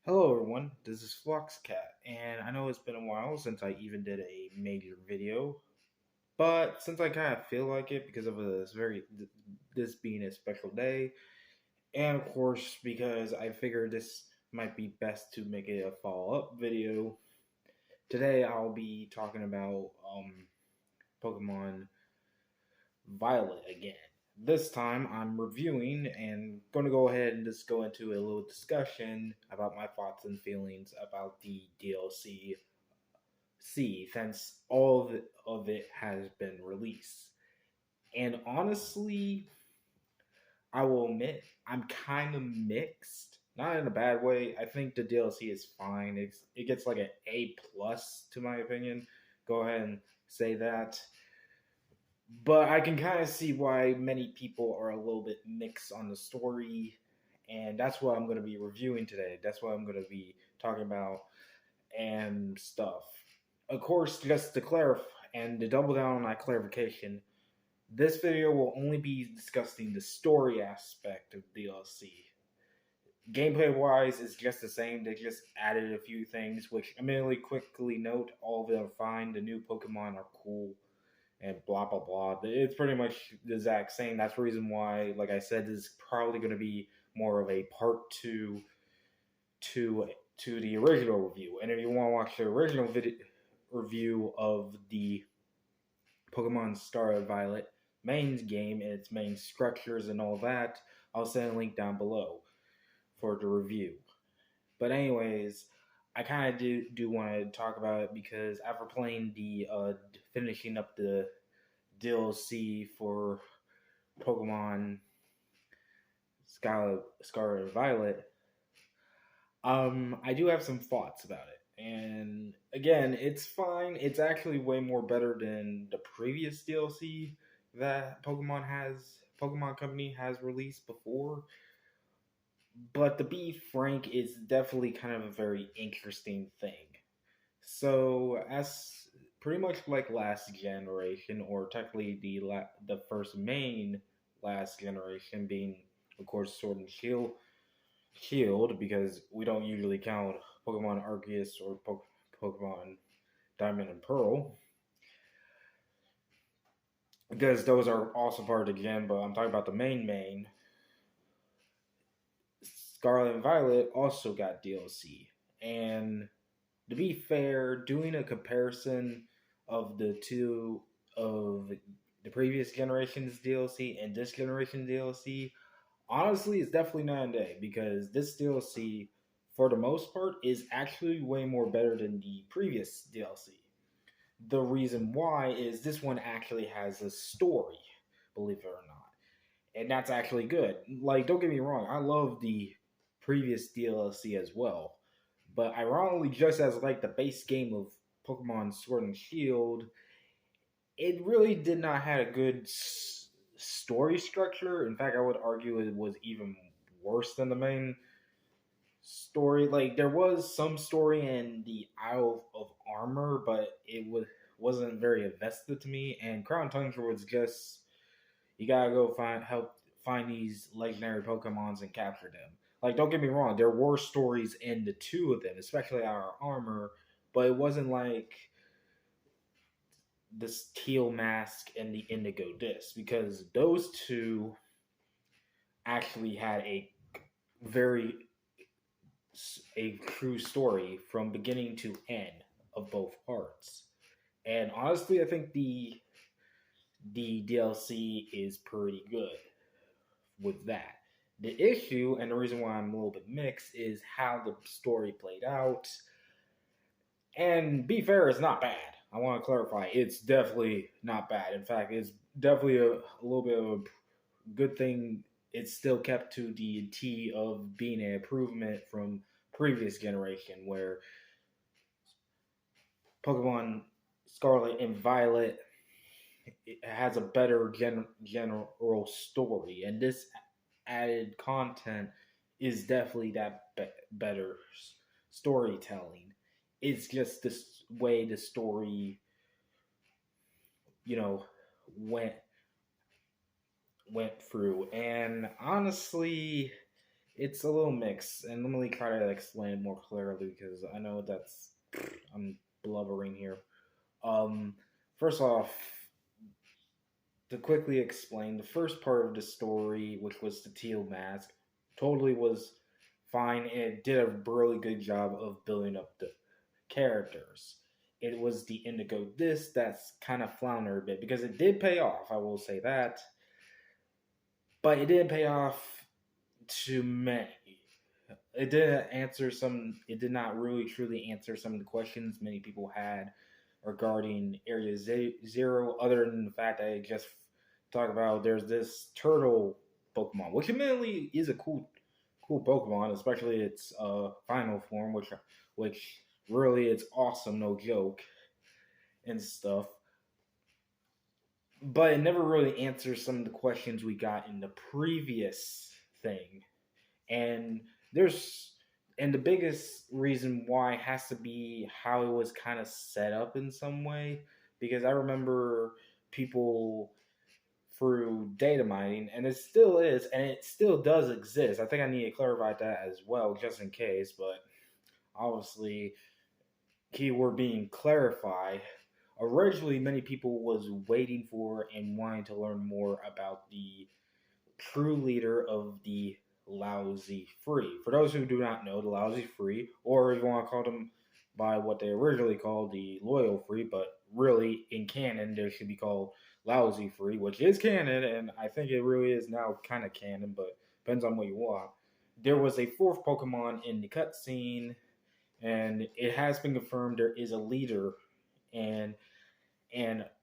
Hello everyone, this is Fluxcat, and I know it's been a while since I even did a major video, but since I kind of feel like it because of this being a special day, and of course because I figured this might be best to make it a follow-up video. Today I'll be talking about Pokemon Violet again. This time I'm reviewing and going to go ahead and just go into a little discussion about my thoughts and feelings about the DLC since of it has been released. And honestly, I will admit I'm kind of mixed. Not in a bad way. I think the DLC is fine. It gets like an A plus to my opinion. Go ahead and say that. But I can kind of see why many people are a little bit mixed on the story, and that's what I'm going to be reviewing today. That's what I'm going to be talking about and stuff. Of course, just to clarify and to double down on that clarification, this video will only be discussing the story aspect of DLC. Gameplay wise, it's just the same. They just added a few things, which immediately quickly note all of them are fine. The new Pokemon are cool and blah blah blah. It's pretty much the exact same. That's the reason why, like I said, this is probably going to be more of a part two to to the original review. And if you want to watch the original review of the Pokemon Scarlet Violet main game and its main structures and all that, I'll send a link down below for the review. But anyways, I kind of do want to talk about it because after playing finishing up the DLC for Pokemon Scarlet and Violet, I do have some thoughts about it. And again, it's fine. It's actually way more better than the previous DLC that Pokemon Company has released before. But to be frank, it's definitely kind of a very interesting thing. So, as pretty much like last generation, or technically the first main last generation being, of course, Sword and Shield, because we don't usually count Pokemon Arceus or Pokemon Diamond and Pearl, because those are also part of the gen. But I'm talking about the main. Scarlet and Violet also got DLC, and to be fair, doing a comparison of the two of the previous generation's DLC and this generation DLC, honestly, it's definitely night and day because this DLC, for the most part, is actually way more better than the previous DLC. The reason why is this one actually has a story, believe it or not, and that's actually good. Like, don't get me wrong, I love the previous DLC as well, but ironically, just as like the base game of Pokemon Sword and Shield, it really did not have a good story structure. In fact, I would argue it was even worse than the main story. Like there was some story in the Isle of Armor, but wasn't very invested to me. And Crown Tundra was just you gotta go find these legendary Pokemons and capture them. Like don't get me wrong, there were stories in the two of them, especially our Armor, but it wasn't like this Teal mask and the Indigo disc because those two actually had very a true story from beginning to end of both parts. And honestly, I think the DLC is pretty good with that. The issue and the reason why I'm a little bit mixed is how the story played out. And be fair, it's not bad. I want to clarify, it's definitely not bad. In fact, it's definitely a little bit of a good thing. It's still kept to the T of being an improvement from previous generation, where Pokemon Scarlet and Violet it has a better general story, and this added content is definitely that better storytelling. It's just this way the story, you know, went went through, and honestly, It's a little mixed, and let me try to explain it more clearly because I know that's I'm blubbering here. Um, First off, to quickly explain, the first part of the story, which was the Teal mask, totally was fine, and it did a really good job of building up the characters. It was the Indigo this that's kind of floundered a bit because it did pay off. I will say that, but it didn't pay off to many. It didn't answer some. It did not really truly answer some of the questions many people had regarding Area Zero. Other than the fact that I just talked about, there's this turtle Pokemon, which admittedly is a cool Pokemon, especially its final form, which really it's awesome, no joke, and stuff. But it never really answers some of the questions we got in the previous thing. And there's and the biggest reason why has to be how it was kind of set up in some way, because I remember people through data mining, and it still is, and it still does exist. I think I need to clarify that as well, just in case. But obviously, keyword being clarified. Originally, many people was waiting for and wanting to learn more about the true leader of the Lousy Free. For those who do not know, the Lousy Free, or if you want to call them by what they originally called the Loyal Free, but really in canon they should be called Lousy Free, which is canon, and I think it really is now kind of canon, but depends on what you want. There was a fourth Pokemon in the cutscene, and it has been confirmed there is a leader, and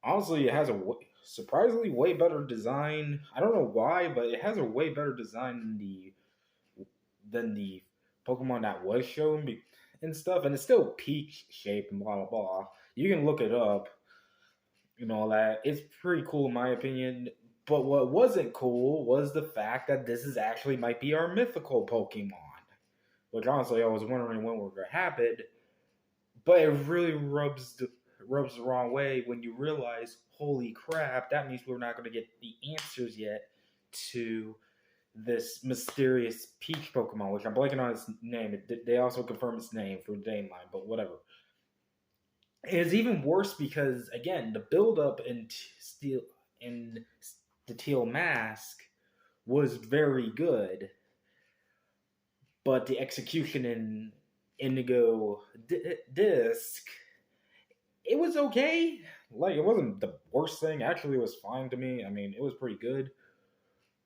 honestly, it has a surprisingly way better design. I don't know why, but it has a way better design than the Pokemon that was shown and stuff. And it's still peach shape and blah blah blah. You can look it up and all that. It's pretty cool in my opinion. But what wasn't cool was the fact that this is actually might be our mythical Pokemon. Which honestly, I was wondering when we're gonna happen. But it really rubs the wrong way when you realize, holy crap, that means we're not going to get the answers yet to this mysterious Peach Pokemon, which I'm blanking on its name. They also confirm its name through the name line, but whatever. It's even worse because again, the build up in the Teal Mask was very good, but the execution in Indigo Disc, it was okay. Like it wasn't the worst thing. Actually, it was fine to me. I mean, it was pretty good,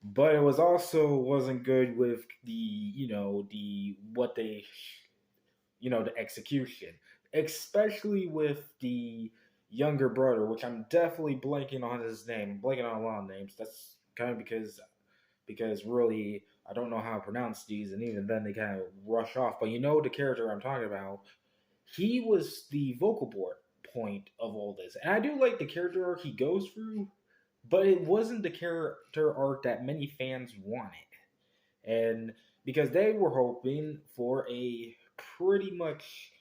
but it was also wasn't good with the the what they the execution, especially with the younger brother, which I'm definitely blanking on his name. I'm blanking on a lot of names. That's kind of because really I don't know how to pronounce these, and even then they kind of rush off. But you know the character I'm talking about. He was the vocal board point of all this, and I do like the character arc he goes through, but it wasn't the character arc that many fans wanted, and because they were hoping for a pretty much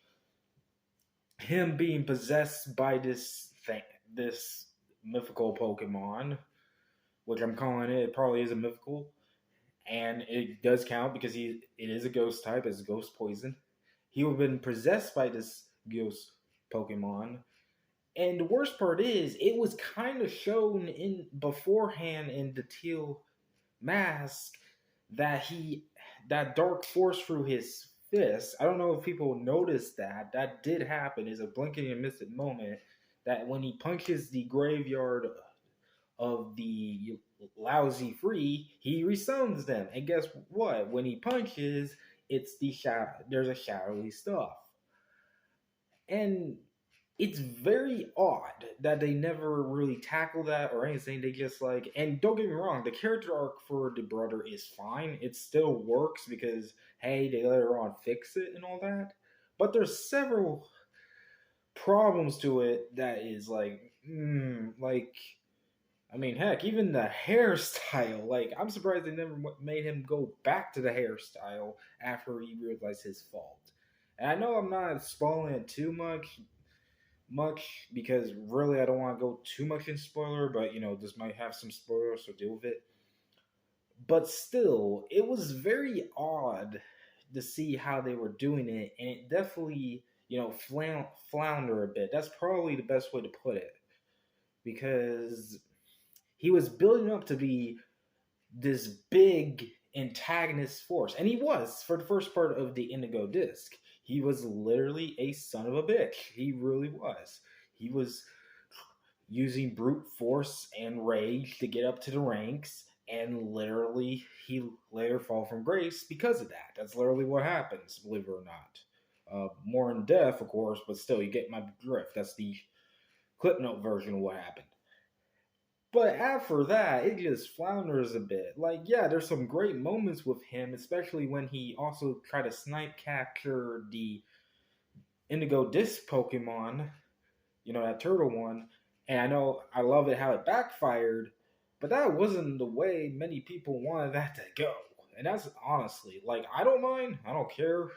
him being possessed by this thing, this mythical Pokemon, which I'm calling it. It probably is a mythical, and it does count because it is a ghost type, it's ghost poison. He would have been possessed by this ghost Pokemon. And the worst part is, it was kind of shown in beforehand in the Teal mask that that dark force through his fist. I don't know if people noticed that. That did happen. Is a blinking and missing moment that when he punches the graveyard of the lousy free, he resummons them. And guess what? When he punches, it's the shadow. There's a shadowy stuff, and it's very odd that they never really tackle that or anything. They just like, and don't get me wrong, the character arc for the brother is fine. It still works because hey, they later on fix it and all that. But there's several problems to it that is like, like I mean, heck, even the hairstyle. Like, I'm surprised they never made him go back to the hairstyle after he realized his fault. And I know I'm not spoiling it too much because I don't want to go too much in spoiler, but this might have some spoilers, so deal with it. but still, it was very odd to see how they were doing it, and it definitely, flounder a bit. That's probably the best way to put it, because he was building up to be this big antagonist force, and he was for the first part of the Indigo disc. He was literally a son of a bitch. He really was. He was using brute force and rage to get up to the ranks, and literally he later fall from grace because of that. That's literally what happens, believe it or not. More in depth, of course, but still, you get my drift. That's the clip note version of what happened. But after that, it just flounders a bit. Like, yeah, there's some great moments with him, especially when he also tried to snipe capture the Indigo Disc Pokemon, that turtle one. And I know I love it how it backfired, but that wasn't the way many people wanted that to go. And that's honestly, like, I don't mind, I don't care,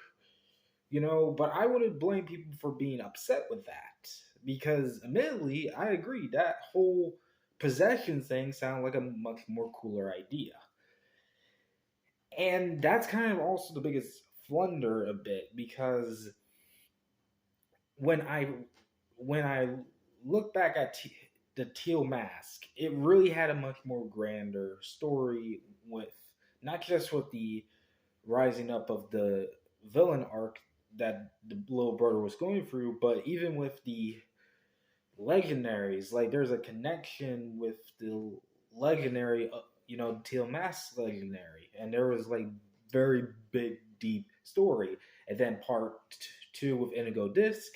but I wouldn't blame people for being upset with that. Because admittedly, I agree, that whole possession thing sounded like a much more cooler idea. And that's kind of also the biggest flunder a bit, because when I when I look back at the Teal Mask, it really had a much more grander story, with not just with the rising up of the villain arc that the little brother was going through, but even with the legendaries. Like, there's a connection with the legendary, Teal Mask legendary, and there was like very big, deep story. And then part two with Indigo Disc,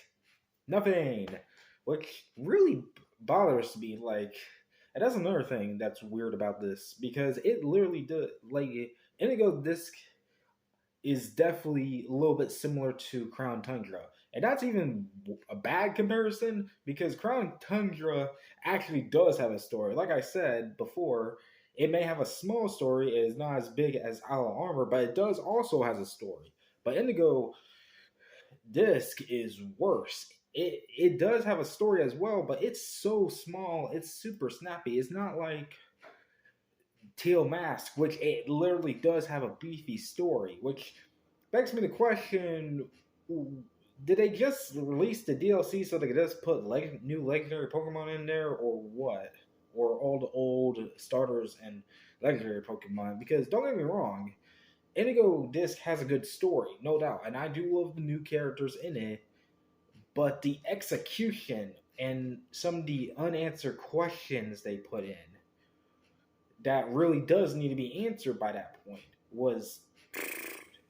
nothing, which really bothers me. Like, and that's another thing that's weird about this, because it literally does, like, Indigo Disc is definitely a little bit similar to Crown Tundra. And that's even a bad comparison, because Crown Tundra actually does have a story. Like I said before, it may have a small story, it is not as big as Isle Armor, but it does also has a story. But Indigo Disc is worse. It does have a story as well, but it's so small, it's super snappy. It's not like Teal Mask, which it literally does have a beefy story, which begs me the question: did they just release the DLC so they could just put new legendary Pokemon in there, or what? Or all the old starters and legendary Pokemon? Because don't get me wrong, Indigo Disc has a good story, no doubt, and I do love the new characters in it, but the execution and some of the unanswered questions they put in that really does need to be answered by that point was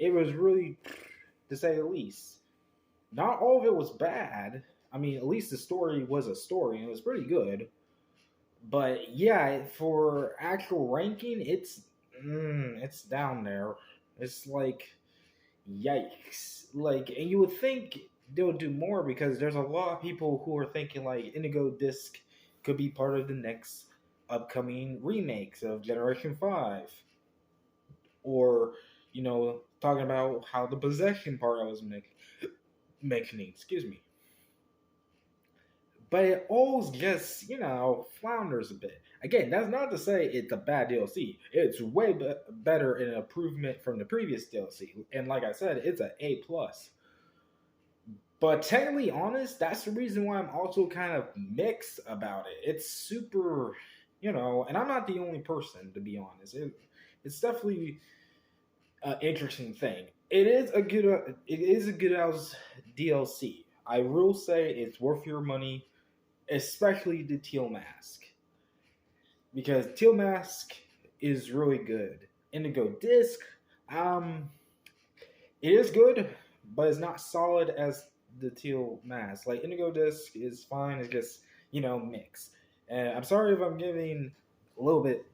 really, to say the least. Not all of it was bad. I mean, at least the story was a story and it was pretty good. But yeah, for actual ranking, it's down there. It's like, yikes. Like, and you would think they'll do more, because there's a lot of people who are thinking like Indigo Disc could be part of the next upcoming remakes of Generation 5. Or, talking about how the possession part I was mentioning, excuse me. But it all just, flounders a bit. Again, that's not to say it's a bad DLC. It's way better and an improvement from the previous DLC. And like I said, it's an A plus. But technically honest, that's the reason why I'm also kind of mixed about it. It's super, and I'm not the only person, to be honest. It's definitely an interesting thing. It is a good house DLC. I will say it's worth your money, especially the Teal Mask, because Teal Mask is really good. Indigo Disc, um, it is good, but it's not solid as the Teal Mask. Like, Indigo Disc is fine. It's just, mix. And I'm sorry if I'm giving a little bit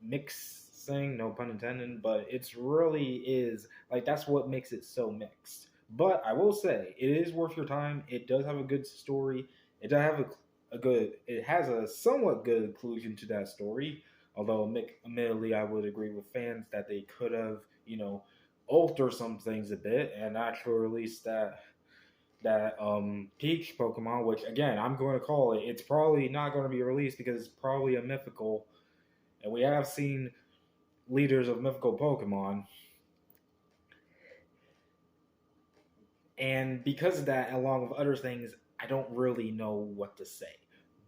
mixing, no pun intended, but it's really is like, that's what makes it so mixed. But I will say it is worth your time. It does have a good story. It does have a good. It has a somewhat good conclusion to that story. Although, admittedly, I would agree with fans that they could have, alter some things a bit and actually release that Peach Pokemon, which again I'm going to call it. It's probably not going to be released because it's probably a mythical, and we have seen leaders of mythical Pokemon. And because of that, along with other things, I don't really know what to say.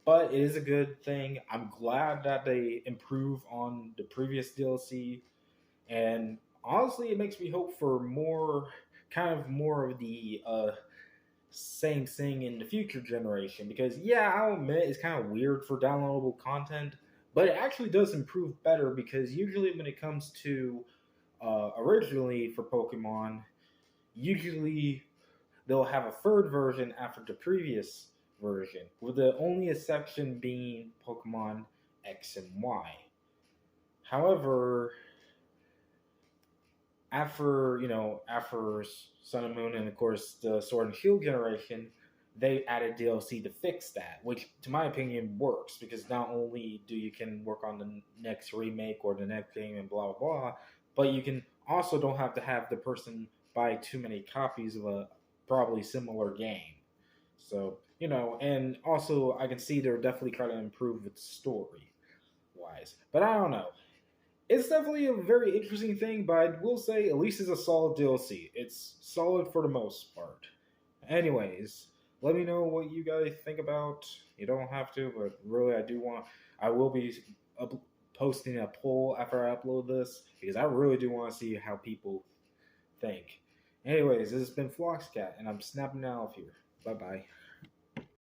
But it is a good thing. I'm glad that they improve on the previous DLC. And honestly, it makes me hope for more, kind of more of the same thing in the future generation. Because, yeah, I'll admit it's kind of weird for downloadable content, but it actually does improve better because usually when it comes to originally for Pokemon, usually they'll have a third version after the previous version, with the only exception being Pokemon X and Y. However, after Sun and Moon and of course the Sword and Shield generation, they added DLC to fix that, which to my opinion works because not only do you can work on the next remake or the next game and blah blah blah, but you can also don't have to have the person buy too many copies of a probably similar game. So and also I can see they're definitely trying to improve with story wise, but I don't know, it's definitely a very interesting thing, but I will say at least it's a solid DLC. It's solid for the most part. Anyways, let me know what you guys think about. You don't have to, but really, I will be up, posting a poll after I upload this because I really do want to see how people think. Anyways, this has been Floxcat, and I'm snapping out of here. Bye bye.